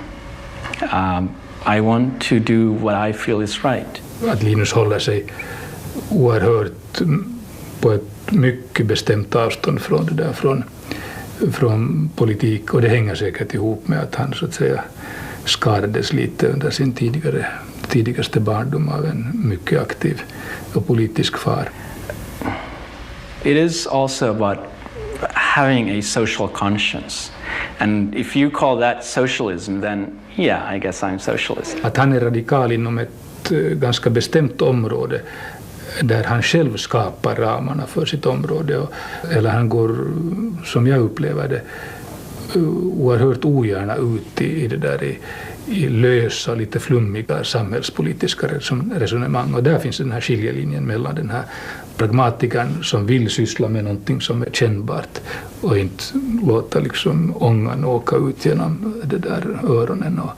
I want to do what I feel is right. Att Linus håller sig oerhört på ett mycket bestämt avstånd från det där, från politik, och det hänger säkert ihop med att han så att säga skadades lite under sin tidigaste barndom av en mycket aktiv och politisk far. It is also about having a social conscience. And if you call that socialism, then yeah, I guess I'm socialist. Att han är radikal inom ett ganska bestämt område där han själv skapar ramarna för sitt område, eller han går, som jag upplever det, oerhört ogärna ut i det där i lösa, lite flummiga samhällspolitiska resonemang. Och där finns den här skiljelinjen mellan den här pragmatikern som vill syssla med någonting som är kännbart och inte låta liksom ångan åka ut genom det där öronen och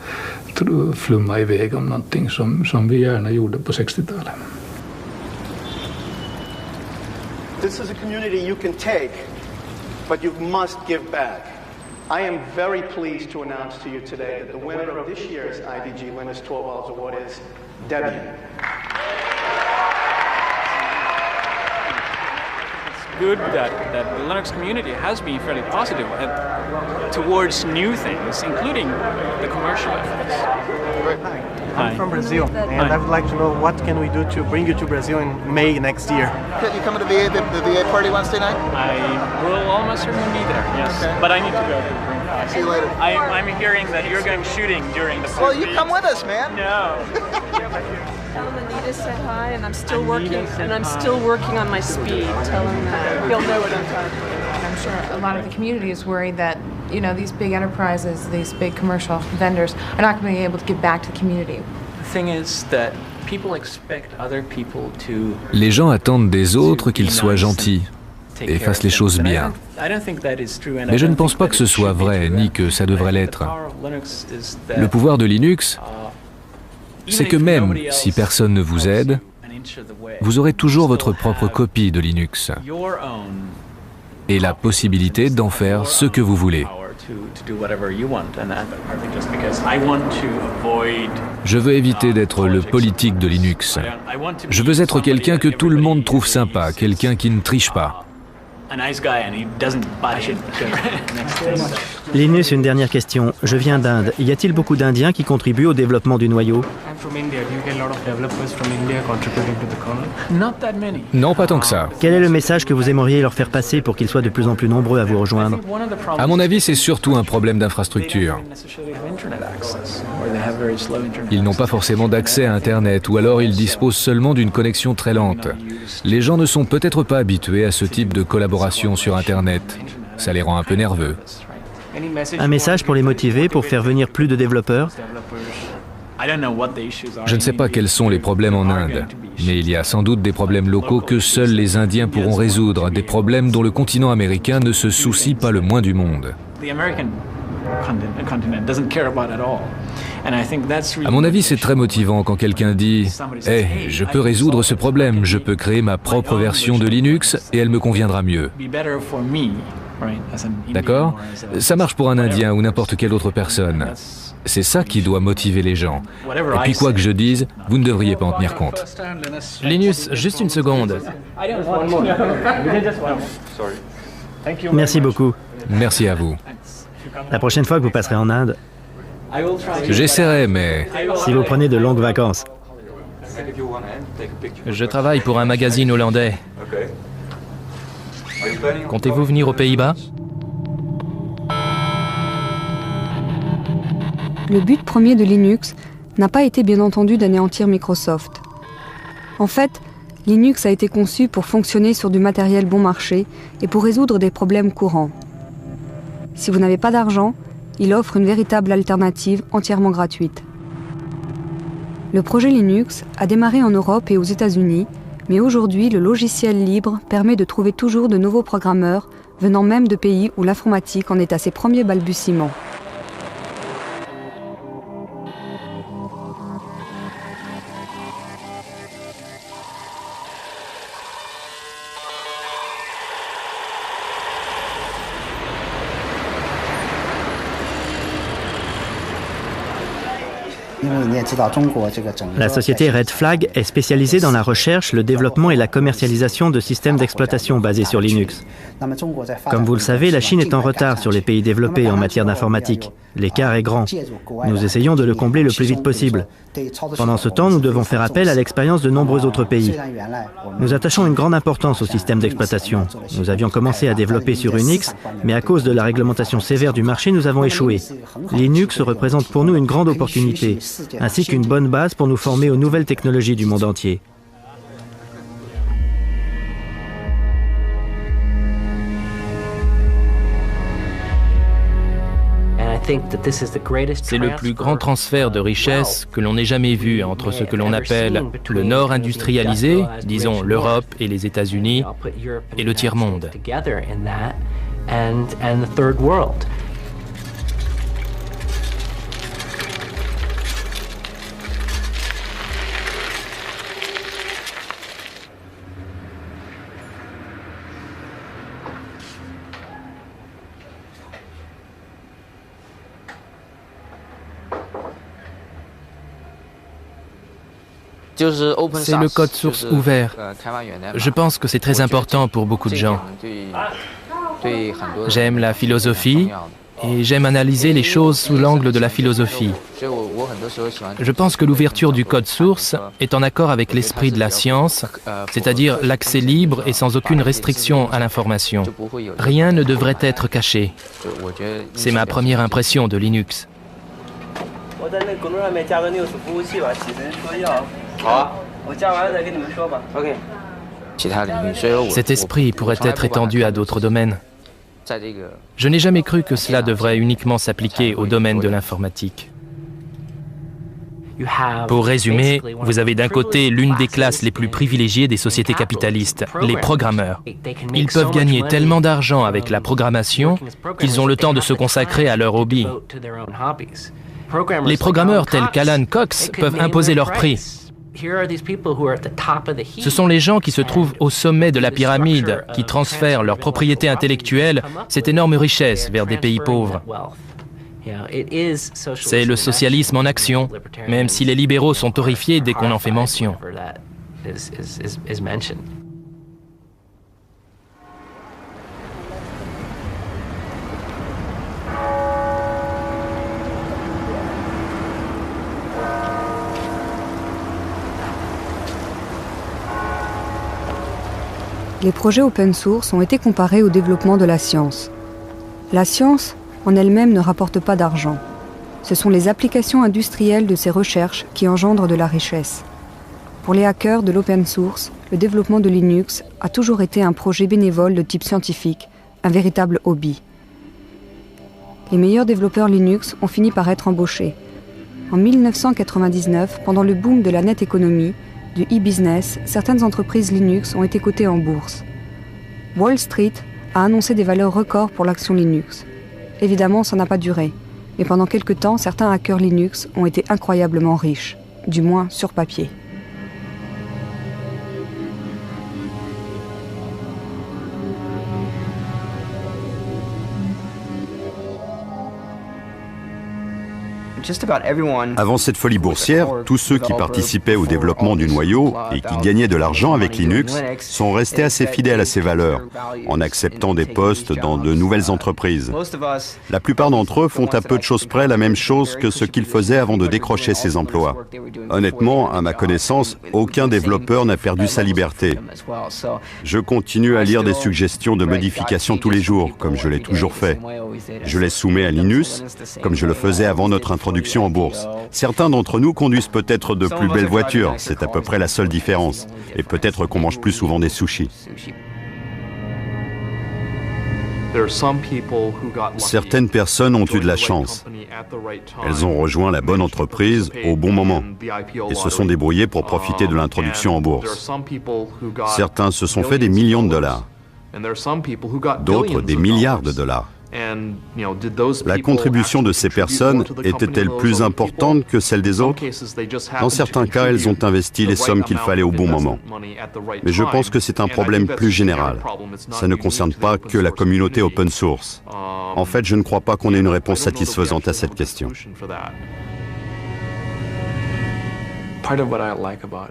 flumma iväg om någonting som vi gärna gjorde på 60-talet. This is a community you can take, but you must give back. I am very pleased to announce to you today that the winner of this year's IDG Linus Torvalds Award is Debian. It's good that the Linux community has been fairly positive towards new things, including the commercial efforts. I'm from Brazil, and I would like to know what can we do to bring you to Brazil in May next year. Can you come to the VA party Wednesday night? I will almost certainly be there, yes. Okay. But I need to go to the green pass. See you later. I'm hearing that you're going shooting during the party. Well, you come with us, man. No. Tell him Anita said hi, and I'm still working on my speed. Tell him that he'll know what I'm talking about. I'm sure a lot of the community is worried that you know, these big enterprises, these big commercial vendors are not going to be able to give back to the community. The thing is that people expect other people to Les gens attendent des autres qu'ils soient gentils et fassent les choses bien. Mais je ne pense pas que ce soit vrai, ni que ça devrait l'être. Le pouvoir de Linux, c'est que même si personne ne vous aide, vous aurez toujours votre propre copie de Linux et la possibilité d'en faire ce que vous voulez. Je veux éviter d'être le politique de Linux. Je veux être quelqu'un que tout le monde trouve sympa, quelqu'un qui ne triche pas. Linus, une dernière question. Je viens d'Inde. Y a-t-il beaucoup d'Indiens qui contribuent au développement du noyau? Non, pas tant que ça. Quel est le message que vous aimeriez leur faire passer pour qu'ils soient de plus en plus nombreux à vous rejoindre? À mon avis, c'est surtout un problème d'infrastructure. Ils n'ont pas forcément d'accès à Internet, ou alors ils disposent seulement d'une connexion très lente. Les gens ne sont peut-être pas habitués à ce type de collaboration sur Internet. Ça les rend un peu nerveux. Un message pour les motiver, pour faire venir plus de développeurs? Je ne sais pas quels sont les problèmes en Inde, mais il y a sans doute des problèmes locaux que seuls les Indiens pourront résoudre, des problèmes dont le continent américain ne se soucie pas le moins du monde. À mon avis, c'est très motivant quand quelqu'un dit « Hey, je peux résoudre ce problème, je peux créer ma propre version de Linux et elle me conviendra mieux. » D'accord? Ça marche pour un Indien ou n'importe quelle autre personne. C'est ça qui doit motiver les gens. Et puis quoi que je dise, vous ne devriez pas en tenir compte. Linus, juste une seconde. Merci beaucoup. Merci à vous. La prochaine fois que vous passerez en Inde, j'essaierai, mais... si vous prenez de longues vacances. Je travaille pour un magazine hollandais. Comptez-vous venir aux Pays-Bas? Le but premier de Linux n'a pas été bien entendu d'anéantir Microsoft. En fait, Linux a été conçu pour fonctionner sur du matériel bon marché et pour résoudre des problèmes courants. Si vous n'avez pas d'argent, il offre une véritable alternative entièrement gratuite. Le projet Linux a démarré en Europe et aux États-Unis, mais aujourd'hui, le logiciel libre permet de trouver toujours de nouveaux programmeurs venant même de pays où l'informatique en est à ses premiers balbutiements. La société Red Flag est spécialisée dans la recherche, le développement et la commercialisation de systèmes d'exploitation basés sur Linux. Comme vous le savez, la Chine est en retard sur les pays développés en matière d'informatique. L'écart est grand. Nous essayons de le combler le plus vite possible. Pendant ce temps, nous devons faire appel à l'expérience de nombreux autres pays. Nous attachons une grande importance au système d'exploitation. Nous avions commencé à développer sur Unix, mais à cause de la réglementation sévère du marché, nous avons échoué. Linux représente pour nous une grande opportunité, ainsi qu'une bonne base pour nous former aux nouvelles technologies du monde entier. C'est le plus grand transfert de richesse que l'on ait jamais vu entre ce que l'on appelle le Nord industrialisé, disons l'Europe et les États-Unis, et le tiers-monde. C'est le code source ouvert. Je pense que c'est très important pour beaucoup de gens. J'aime la philosophie et j'aime analyser les choses sous l'angle de la philosophie. Je pense que l'ouverture du code source est en accord avec l'esprit de la science, c'est-à-dire l'accès libre et sans aucune restriction à l'information. Rien ne devrait être caché. C'est ma première impression de Linux. Cet esprit pourrait être étendu à d'autres domaines. Je n'ai jamais cru que cela devrait uniquement s'appliquer au domaine de l'informatique. Pour résumer, vous avez d'un côté l'une des classes les plus privilégiées des sociétés capitalistes, les programmeurs. Ils peuvent gagner tellement d'argent avec la programmation qu'ils ont le temps de se consacrer à leur hobby. Les programmeurs tels qu'Alan Cox peuvent imposer leur prix. Ce sont les gens qui se trouvent au sommet de la pyramide, qui transfèrent leur propriété intellectuelle, cette énorme richesse, vers des pays pauvres. C'est le socialisme en action, même si les libéraux sont horrifiés dès qu'on en fait mention. Les projets open source ont été comparés au développement de la science. La science, en elle-même, ne rapporte pas d'argent. Ce sont les applications industrielles de ces recherches qui engendrent de la richesse. Pour les hackers de l'open source, le développement de Linux a toujours été un projet bénévole de type scientifique, un véritable hobby. Les meilleurs développeurs Linux ont fini par être embauchés. En 1999, pendant le boom de la net économie, du e-business, certaines entreprises Linux ont été cotées en bourse. Wall Street a annoncé des valeurs records pour l'action Linux. Évidemment, ça n'a pas duré, mais pendant quelque temps, certains hackers Linux ont été incroyablement riches, du moins sur papier. Avant cette folie boursière, tous ceux qui participaient au développement du noyau et qui gagnaient de l'argent avec Linux sont restés assez fidèles à ces valeurs, en acceptant des postes dans de nouvelles entreprises. La plupart d'entre eux font à peu de choses près la même chose que ce qu'ils faisaient avant de décrocher ces emplois. Honnêtement, à ma connaissance, aucun développeur n'a perdu sa liberté. Je continue à lire des suggestions de modifications tous les jours, comme je l'ai toujours fait. Je les soumets à Linus, comme je le faisais avant notre introduction en bourse. Certains d'entre nous conduisent peut-être de plus belles voitures, c'est à peu près la seule différence. Et peut-être qu'on mange plus souvent des sushis. Certaines personnes ont eu de la chance. Elles ont rejoint la bonne entreprise au bon moment et se sont débrouillées pour profiter de l'introduction en bourse. Certains se sont fait des millions de dollars, d'autres des milliards de dollars. La contribution de ces personnes était-elle plus importante que celle des autres? Dans certains cas, elles ont investi les sommes qu'il fallait au bon moment. Mais je pense que c'est un problème plus général. Ça ne concerne pas que la communauté open source. En fait, je ne crois pas qu'on ait une réponse satisfaisante à cette question.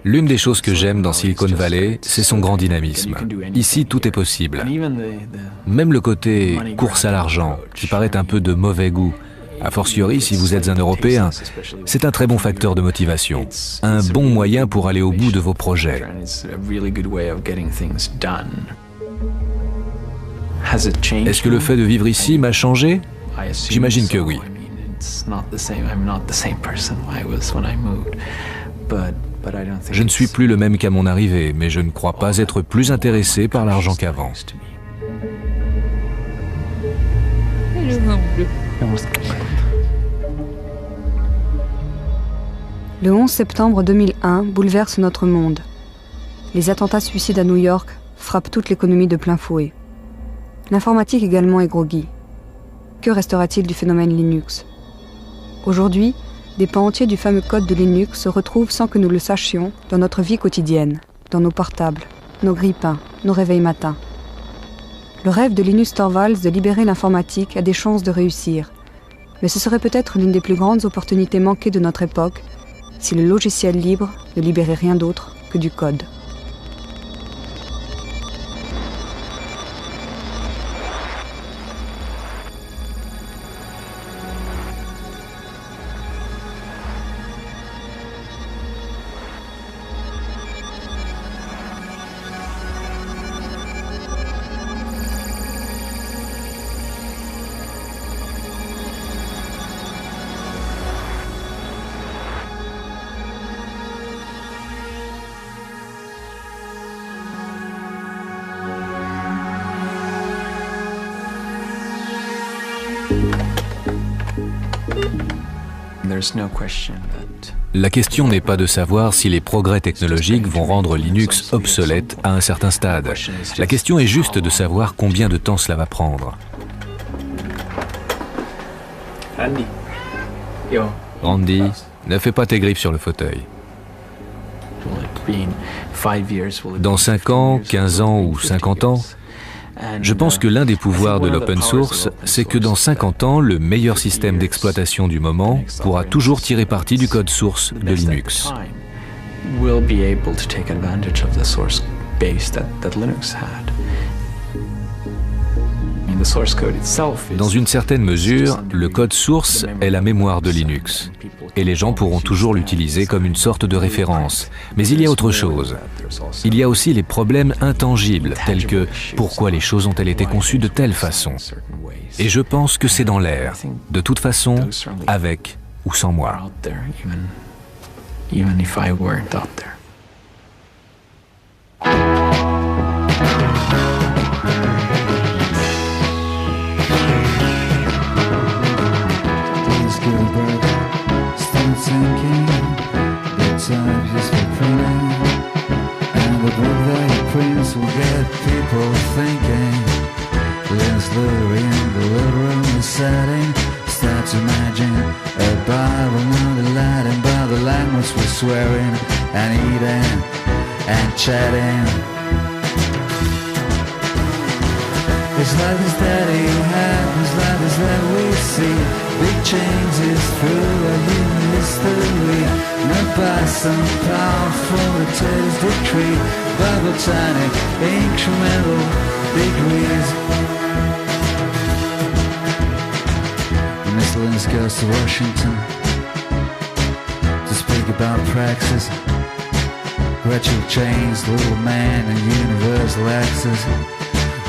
L'une des choses que j'aime dans Silicon Valley, c'est son grand dynamisme. Ici, tout est possible. Même le côté course à l'argent, qui paraît un peu de mauvais goût, a fortiori si vous êtes un Européen, c'est un très bon facteur de motivation, un bon moyen pour aller au bout de vos projets. Est-ce que le fait de vivre ici m'a changé? J'imagine que oui. Je ne suis plus le même qu'à mon arrivée, mais je ne crois pas être plus intéressé par l'argent qu'avant. Le 11 septembre 2001 bouleverse notre monde. Les attentats suicides à New York frappent toute l'économie de plein fouet. L'informatique également est groggy. Que restera-t-il du phénomène Linux? Aujourd'hui, des pans entiers du fameux code de Linux se retrouvent sans que nous le sachions dans notre vie quotidienne, dans nos portables, nos grille-pains, nos réveils matins. Le rêve de Linus Torvalds de libérer l'informatique a des chances de réussir, mais ce serait peut-être l'une des plus grandes opportunités manquées de notre époque si le logiciel libre ne libérait rien d'autre que du code. La question n'est pas de savoir si les progrès technologiques vont rendre Linux obsolète à un certain stade. La question est juste de savoir combien de temps cela va prendre. Randy, ne fais pas tes griffes sur le fauteuil. Dans 5 ans, 15 ans ou 50 ans, je pense que l'un des pouvoirs de l'open source, c'est que dans 50 ans, le meilleur système d'exploitation du moment pourra toujours tirer parti du code source de Linux. Dans une certaine mesure, le code source est la mémoire de Linux, et les gens pourront toujours l'utiliser comme une sorte de référence. Mais il y a autre chose. Il y a aussi les problèmes intangibles, tels que pourquoi les choses ont-elles été conçues de telle façon. Et je pense que c'est dans l'air, de toute façon, avec ou sans moi. Will get people thinking. Let's lure in the little room is setting. Start to imagine a Bible, not the Latin, but the language we're swearing and eating and chatting. It's like this that it happens, like this that we see. Big changes through a human history. Not by some powerful taste decree, by botanic incremental degrees. Miss Linus goes to Washington to speak about praxis. Rachel Chains, little man and universal access.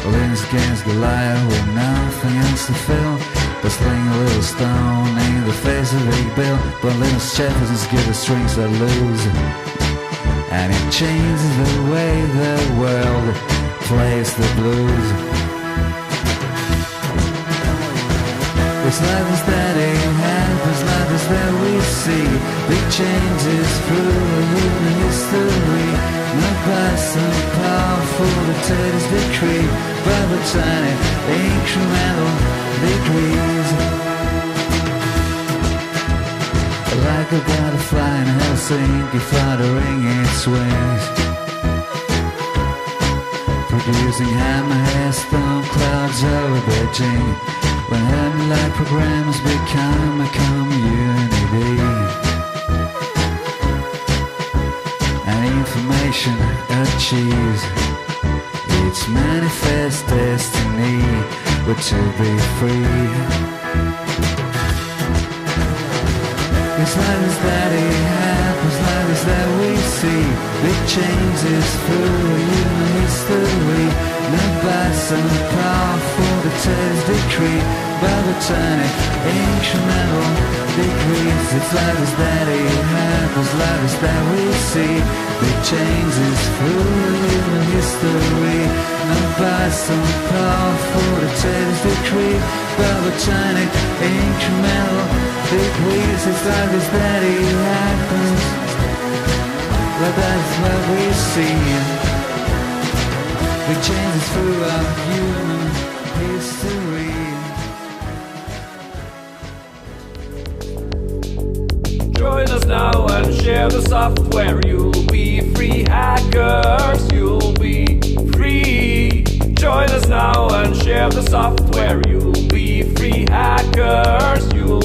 Linus against Goliath with nothing else to fill but sling a little stone in the face of Big Bill. But Linus Jefferson's give the strings that lose, and it changes the way the world plays the blues. It's like this that it happens, like this that we see. Big changes through human history, not by some powerful dictator's decree, by the tiny incremental degrees. Like a butterfly in Helsinki fluttering its wings, producing hammerhead storm clouds over Beijing. When heaven-like programs become a community, and information achieves its manifest destiny, but to be free. It's like this that it happens, like this that we see. Big changes through human history, not by some powerful dictator's decree, by the tiny incremental degrees. It's like this that it happens, like this that we see. Big changes through human history, not by some powerful dictator's decree, by the tiny incremental degrees. It's like this that it happens, like that's what we see. Big changes throughout human history. Join us now and share the software. You'll be free hackers, you'll be free. Join us now and share the software. You'll be free hackers, you'll